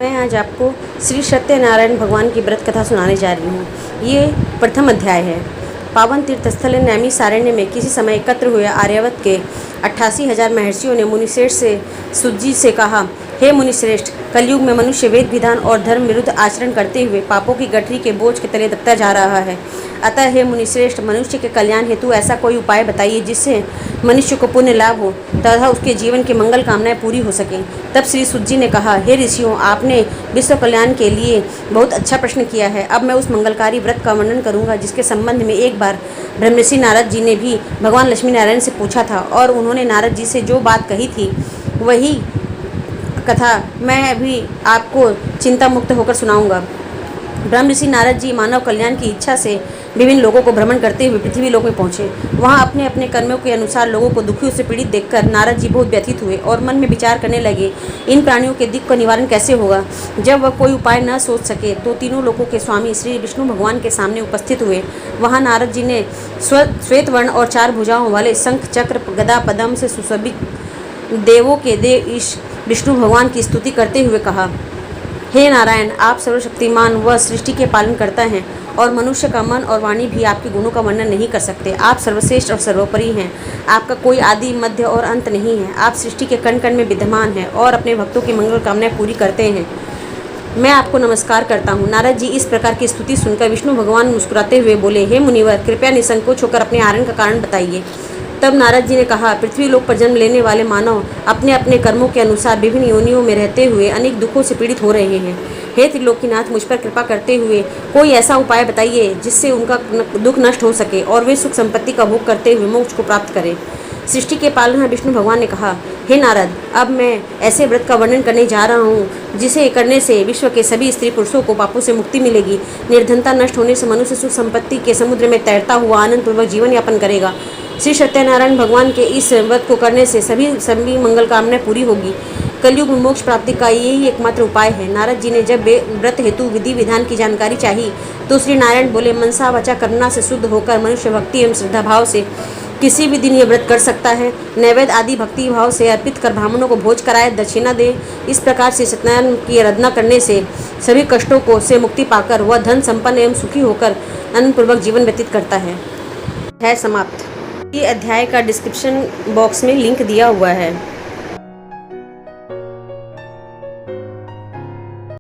मैं आज आपको श्री सत्यनारायण भगवान की व्रत कथा सुनाने जा रही हूँ। ये प्रथम अध्याय है। पावन तीर्थस्थल नैमिषारण्य में किसी समय एकत्र हुए आर्यावर्त के 88,000 महर्षियों ने मुनिश्रेष्ठ से सुजी से कहा, हे मुनिश्रेष्ठ, कलयुग में मनुष्य वेद विधान और धर्म विरुद्ध आचरण करते हुए पापों की गठरी के बोझ के तले दबता जा रहा है। अतः हे मुनिश्रेष्ठ, मनुष्य के कल्याण हेतु ऐसा कोई उपाय बताइए जिससे मनुष्य को पुण्य लाभ हो तथा उसके जीवन की मंगल कामनाएं पूरी हो सकें। तब श्री सुजी ने कहा, हे ऋषियों, आपने विश्व कल्याण के लिए बहुत अच्छा प्रश्न किया है। अब मैं उस मंगलकारी व्रत का वर्णन करूंगा जिसके संबंध में एक बार ब्रह्मर्षि नारद जी ने भी भगवान लक्ष्मी नारायण से पूछा था और उन्होंने नारद जी से जो बात कही थी वही कथा मैं अभी आपको चिंता मुक्त होकर सुनाऊंगा। ब्रह्मर्षि नारद जी मानव कल्याण की इच्छा से विभिन्न लोगों को भ्रमण करते हुए पृथ्वी लोक में पहुंचे। वहां अपने अपने कर्मों के अनुसार लोगों को दुखियों से पीड़ित देखकर नारद जी बहुत व्यथित हुए और मन में विचार करने लगे, इन प्राणियों के दुख का निवारण कैसे होगा। जब वह कोई उपाय न सोच सके तो तीनों लोकों के स्वामी श्री विष्णु भगवान के सामने उपस्थित हुए। वहाँ नारद जी ने श्वेत वर्ण और 4 भुजाओं वाले शंख चक्र गदा पद्म से सुशोभित देवों के देव ईश विष्णु भगवान की स्तुति करते हुए कहा, हे नारायण, आप सर्वशक्तिमान व सृष्टि के पालन करता हैं और मनुष्य का मन और वाणी भी आपके गुणों का वर्णन नहीं कर सकते। आप सर्वश्रेष्ठ और सर्वोपरि हैं। आपका कोई आदि मध्य और अंत नहीं है। आप सृष्टि के कण कण में विद्यमान हैं और अपने भक्तों की मंगल कामनाएं पूरी करते हैं। मैं आपको नमस्कार करता हूँ। नारद जी इस प्रकार की स्तुति सुनकर विष्णु भगवान मुस्कुराते हुए बोले, हे मुनिवर, कृपया निसंकोच होकर अपने आरण का कारण बताइए। तब नारद जी ने कहा, पृथ्वी लोक पर जन्म लेने वाले मानव अपने अपने कर्मों के अनुसार विभिन्न योनियों में रहते हुए अनेक दुखों से पीड़ित हो रहे हैं। हे त्रिलोकीनाथ, मुझ पर कृपा करते हुए कोई ऐसा उपाय बताइए जिससे उनका दुख नष्ट हो सके और वे सुख संपत्ति का भोग करते हुए मोक्ष को प्राप्त करें। सृष्टि के पालनहार विष्णु भगवान ने कहा, हे नारद, अब मैं ऐसे व्रत का वर्णन करने जा रहा हूँ जिसे करने से विश्व के सभी स्त्री पुरुषों को पापों से मुक्ति मिलेगी। निर्धनता नष्ट होने से मनुष्य सुख संपत्ति के समुद्र में तैरता हुआ आनंद पूर्वक जीवन यापन करेगा। श्री सत्यनारायण भगवान के इस व्रत को करने से सभी मंगल कामनाएं पूरी होगी। कलयुग में मोक्ष प्राप्ति का यही एकमात्र उपाय है। नारद जी ने जब व्रत हेतु विधि विधान की जानकारी चाहिए तो श्री नारायण बोले, मनसा वाचा कर्मणा से शुद्ध होकर मनुष्य भक्ति एवं श्रद्धा भाव से किसी भी दिन ये व्रत कर सकता है। नैवेद्य आदि भक्ति भाव से अर्पित कर ब्राह्मणों को भोज कराए, दक्षिणा दे। इस प्रकार से सत्यनारायण की आराधना करने से सभी कष्टों को से मुक्ति पाकर वह धन संपन्न एवं सुखी होकर आनंदपूर्वक जीवन व्यतीत करता है। अध्याय समाप्त। ये अध्याय का डिस्क्रिप्शन बॉक्स में लिंक दिया हुआ है।